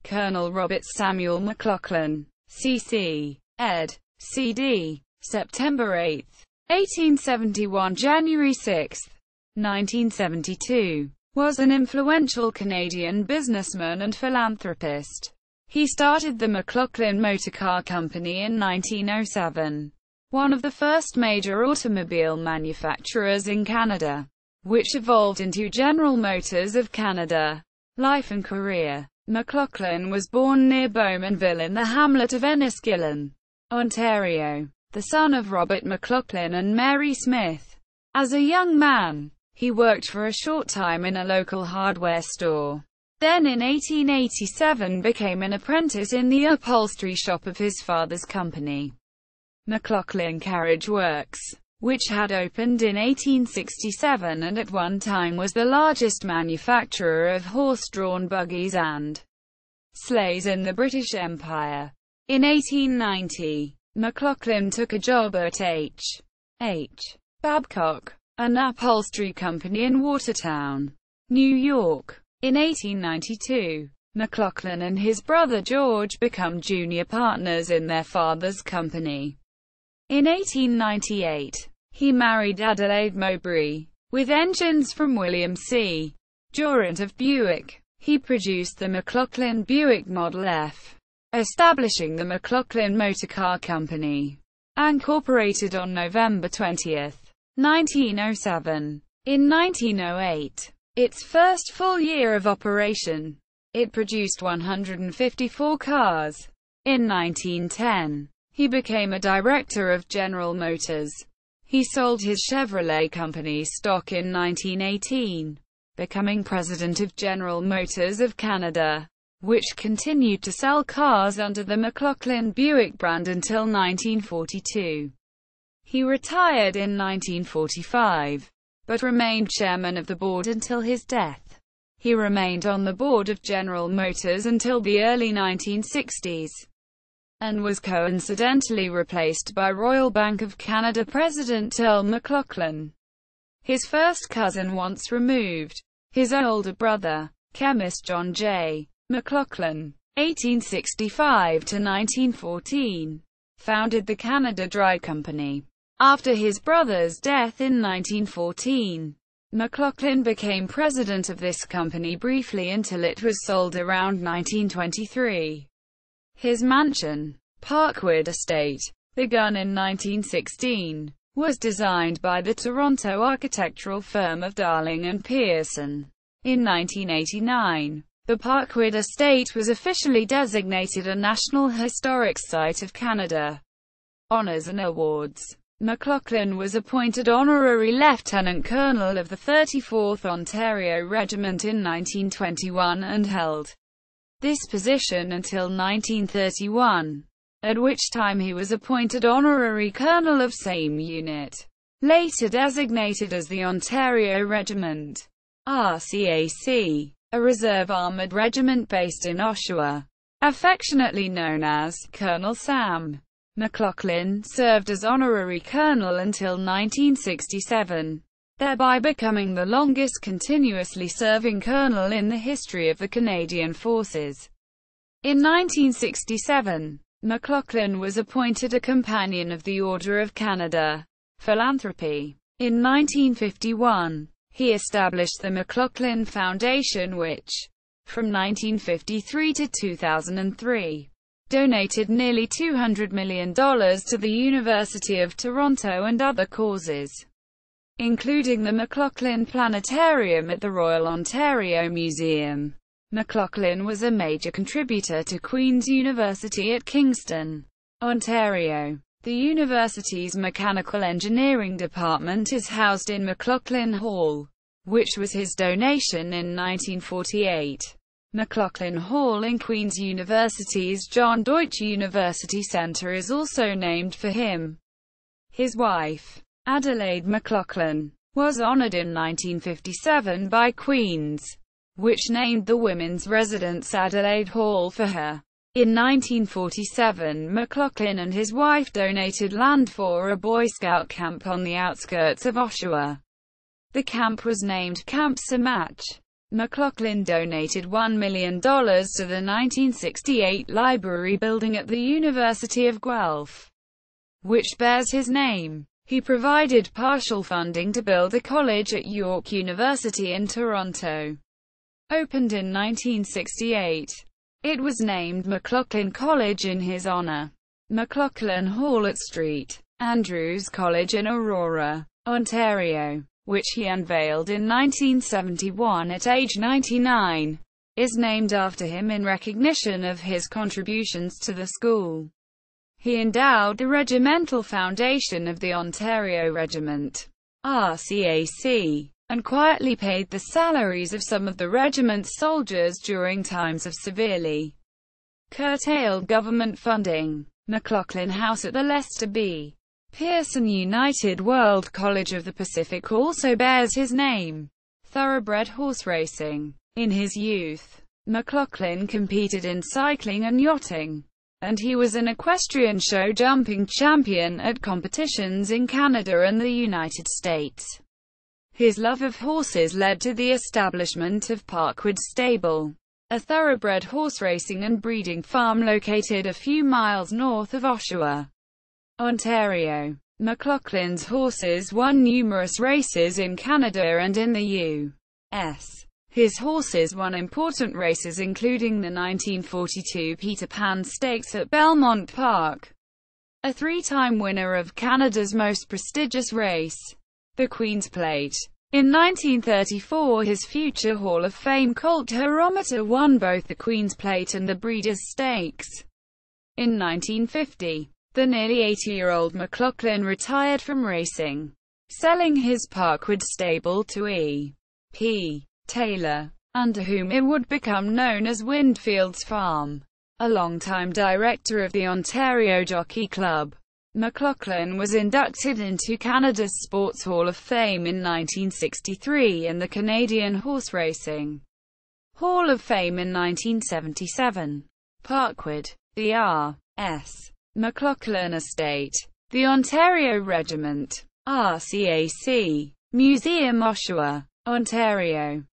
Colonel Robert Samuel McLaughlin, C.C. ed. C.D. September 8, 1871 – January 6, 1972, was an influential Canadian businessman and philanthropist. He started the McLaughlin Motor Car Company in 1907, one of the first major automobile manufacturers in Canada, which evolved into General Motors of Canada. Life and career. McLaughlin was born near Bowmanville in the hamlet of Enniskillen, Ontario, the son of Robert McLaughlin and Mary Smith. As a young man, he worked for a short time in a local hardware store. Then in 1887 became an apprentice in the upholstery shop of his father's company, McLaughlin Carriage Works, which had opened in 1867 and at one time was the largest manufacturer of horse-drawn buggies and sleighs in the British Empire. In 1890, McLaughlin took a job at H. Babcock, an upholstery company in Watertown, New York. In 1892, McLaughlin and his brother George became junior partners in their father's company. In 1898, he married Adelaide Mowbray, with engines from William C. Durant of Buick. He produced the McLaughlin Buick Model F, establishing the McLaughlin Motor Car Company, incorporated on November 20, 1907. In 1908, its first full year of operation, it produced 154 cars. In 1910, he became a director of General Motors. He sold his Chevrolet Company stock in 1918, becoming president of General Motors of Canada, which continued to sell cars under the McLaughlin Buick brand until 1942. He retired in 1945, but remained chairman of the board until his death. He remained on the board of General Motors until the early 1960s, and was coincidentally replaced by Royal Bank of Canada President Earl McLaughlin, his first cousin once removed. His older brother, chemist John J. McLaughlin, 1865–1914, founded the Canada Dry Company. After his brother's death in 1914, McLaughlin became president of this company briefly until it was sold around 1923. His mansion, Parkwood Estate, begun in 1916, was designed by the Toronto architectural firm of Darling and Pearson. In 1989, the Parkwood Estate was officially designated a National Historic Site of Canada. Honours and awards. McLaughlin was appointed honorary lieutenant colonel of the 34th Ontario Regiment in 1921 and held this position until 1931, at which time he was appointed honorary colonel of same unit, later designated as the Ontario Regiment, RCAC, a reserve armoured regiment based in Oshawa, affectionately known as Colonel Sam. McLaughlin served as honorary colonel until 1967, thereby becoming the longest continuously serving colonel in the history of the Canadian Forces. In 1967, McLaughlin was appointed a Companion of the Order of Canada, Philanthropy. In 1951, he established the McLaughlin Foundation which, from 1953 to 2003, donated nearly $200 million to the University of Toronto and other causes, including the McLaughlin Planetarium at the Royal Ontario Museum. McLaughlin was a major contributor to Queen's University at Kingston, Ontario. The university's mechanical engineering department is housed in McLaughlin Hall, which was his donation in 1948. McLaughlin Hall in Queen's University's John Deutsch University Centre is also named for him. His wife, Adelaide McLaughlin, was honoured in 1957 by Queen's, which named the women's residence Adelaide Hall for her. In 1947, McLaughlin and his wife donated land for a Boy Scout camp on the outskirts of Oshawa. The camp was named Camp Samach. McLaughlin donated $1 million to the 1968 library building at the University of Guelph, which bears his name. He provided partial funding to build a college at York University in Toronto. Opened in 1968. It was named McLaughlin College in his honor. McLaughlin Hall at St. Andrew's College in Aurora, Ontario, which he unveiled in 1971 at age 99, is named after him in recognition of his contributions to the school. He endowed the regimental foundation of the Ontario Regiment, RCAC, and quietly paid the salaries of some of the regiment's soldiers during times of severely curtailed government funding. McLaughlin House at the Lester B. Pearson United World College of the Pacific also bears his name. Thoroughbred horse racing. In his youth, McLaughlin competed in cycling and yachting, and he was an equestrian show jumping champion at competitions in Canada and the United States. His love of horses led to the establishment of Parkwood Stable, a thoroughbred horse racing and breeding farm located a few miles north of Oshawa, Ontario. McLaughlin's horses won numerous races in Canada and in the U.S. His horses won important races including the 1942 Peter Pan Stakes at Belmont Park, a three-time winner of Canada's most prestigious race, the Queen's Plate. In 1934 his future Hall of Fame colt Herometer won both the Queen's Plate and the Breeders' Stakes. In 1950, the nearly 80-year-old McLaughlin retired from racing, selling his Parkwood stable to E.P. Taylor, under whom it would become known as Windfields Farm. A longtime director of the Ontario Jockey Club, McLaughlin was inducted into Canada's Sports Hall of Fame in 1963 and the Canadian Horse Racing Hall of Fame in 1977. Parkwood, the R.S. McLaughlin Estate, the Ontario Regiment, RCAC, Museum Oshawa, Ontario.